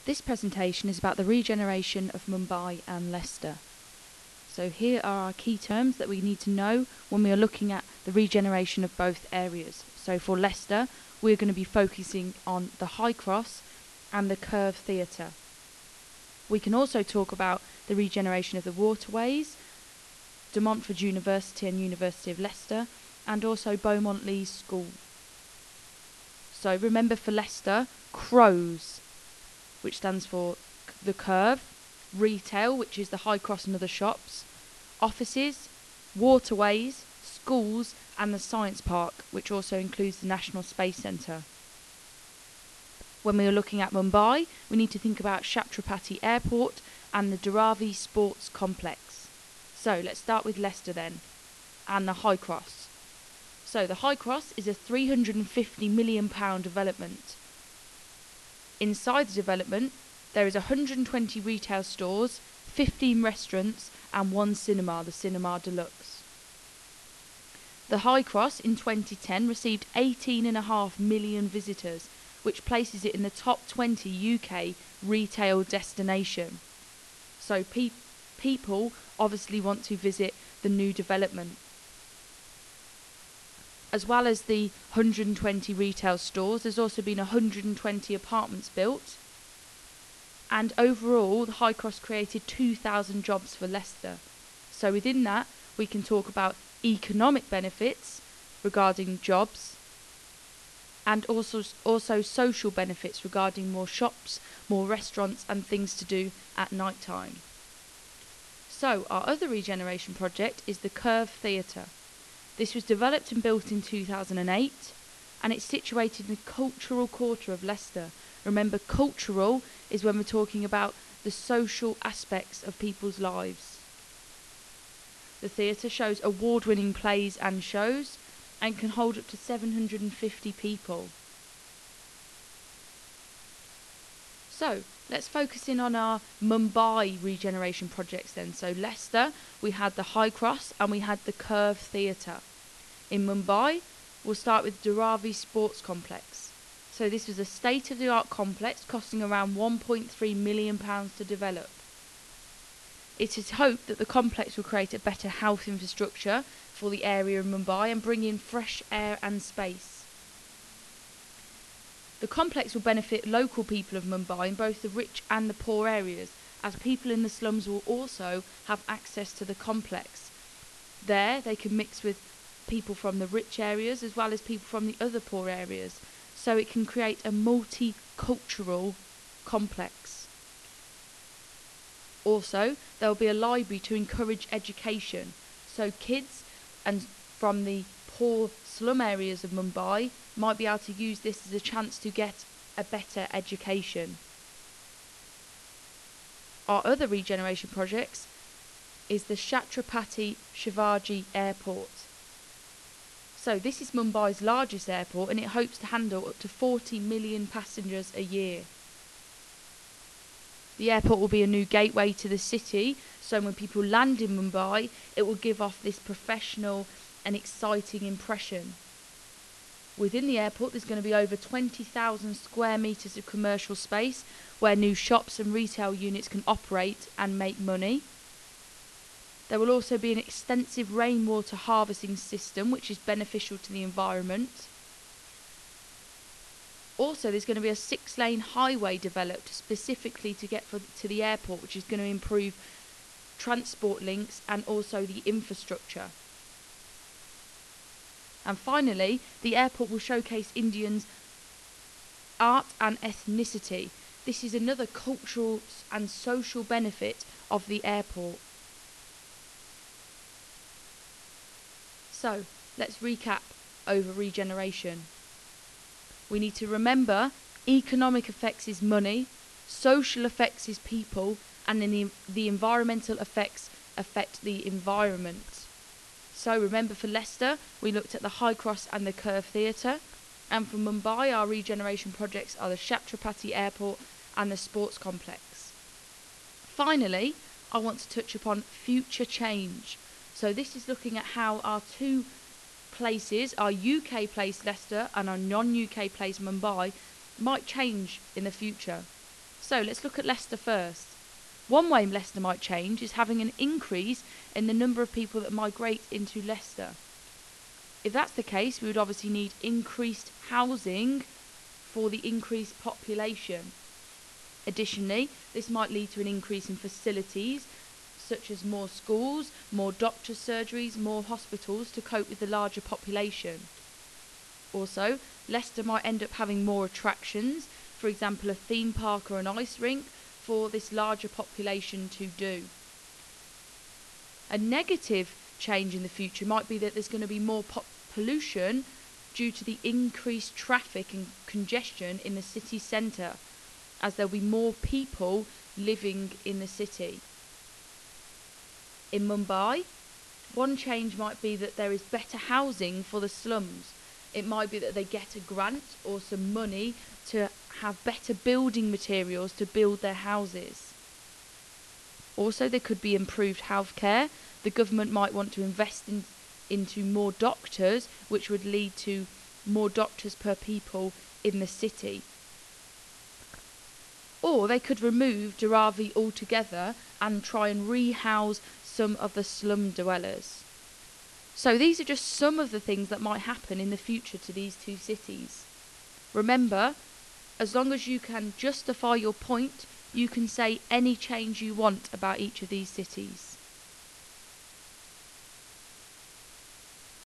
This presentation is about the regeneration of Mumbai and Leicester. So here are our key terms that we need to know when we are looking at the regeneration of both areas. So for Leicester, we're going to be focusing on the High Cross and the Curve Theatre. We can also talk about the regeneration of the waterways, De Montfort University and University of Leicester, and also Beaumont Leys School. So remember for Leicester, Crows, which stands for the Curve, retail, which is the High Cross and other shops, offices, waterways, schools, and the Science Park, which also includes the National Space Centre. When we are looking at Mumbai, we need to think about Chhatrapati Airport and the Dharavi Sports Complex. So let's start with Leicester then, and the High Cross. So the High Cross is a £350 million development. Inside the development, there is 120 retail stores, 15 restaurants, and one cinema, the Cinema Deluxe. The High Cross in 2010 received 18.5 million visitors, which places it in the top 20 UK retail destination. So people obviously want to visit the new development. As well as the 120 retail stores, there's also been 120 apartments built. And overall, the High Cross created 2,000 jobs for Leicester. So within that, we can talk about economic benefits regarding jobs, and also social benefits regarding more shops, more restaurants, and things to do at night time. So our other regeneration project is the Curve Theatre. This was developed and built in 2008, and it's situated in the cultural quarter of Leicester. Remember, cultural is when we're talking about the social aspects of people's lives. The theatre shows award-winning plays and shows and can hold up to 750 people. So let's focus in on our Mumbai regeneration projects then. So Leicester, we had the High Cross and we had the Curve Theatre. In Mumbai, we'll start with Dharavi Sports Complex. So this was a state-of-the-art complex costing around £1.3 million to develop. It is hoped that the complex will create a better health infrastructure for the area of Mumbai and bring in fresh air and space. The complex will benefit local people of Mumbai in both the rich and the poor areas, as people in the slums will also have access to the complex. There they can mix with people from the rich areas as well as people from the other poor areas, so it can create a multicultural complex. Also, there will be a library to encourage education, so kids and from the poor slum areas of Mumbai might be able to use this as a chance to get a better education. Our other regeneration projects is the Chhatrapati Shivaji Airport. So this is Mumbai's largest airport and it hopes to handle up to 40 million passengers a year. The airport will be a new gateway to the city, so when people land in Mumbai, it will give off this professional and exciting impression. Within the airport, there's going to be over 20,000 square metres of commercial space where new shops and retail units can operate and make money. There will also be an extensive rainwater harvesting system, which is beneficial to the environment. Also, there's going to be a 6-lane highway developed specifically to get to the airport, which is going to improve transport links and also the infrastructure. And finally, the airport will showcase Indians' art and ethnicity. This is another cultural and social benefit of the airport. So, let's recap over regeneration. We need to remember economic effects is money, social effects is people, and then the environmental effects affect the environment. So remember for Leicester, we looked at the High Cross and the Curve Theatre, and for Mumbai, our regeneration projects are the Chhatrapati Airport and the Sports Complex. Finally, I want to touch upon future change. So this is looking at how our two places, our UK place Leicester and our non-UK place Mumbai, might change in the future. So let's look at Leicester first. One way Leicester might change is having an increase in the number of people that migrate into Leicester. If that's the case, we would obviously need increased housing for the increased population. Additionally, this might lead to an increase in facilities, such as more schools, more doctors' surgeries, more hospitals to cope with the larger population. Also, Leicester might end up having more attractions, for example a theme park or an ice rink, for this larger population to do. A negative change in the future might be that there's going to be more pollution due to the increased traffic and congestion in the city centre, as there'll be more people living in the city. In Mumbai, one change might be that there is better housing for the slums. It might be that they get a grant or some money to have better building materials to build their houses. Also, there could be improved healthcare. The government might want to invest into more doctors, which would lead to more doctors per people in the city. Or they could remove Dharavi altogether and try and rehouse some of the slum dwellers. So these are just some of the things that might happen in the future to these two cities. Remember, as long as you can justify your point, you can say any change you want about each of these cities.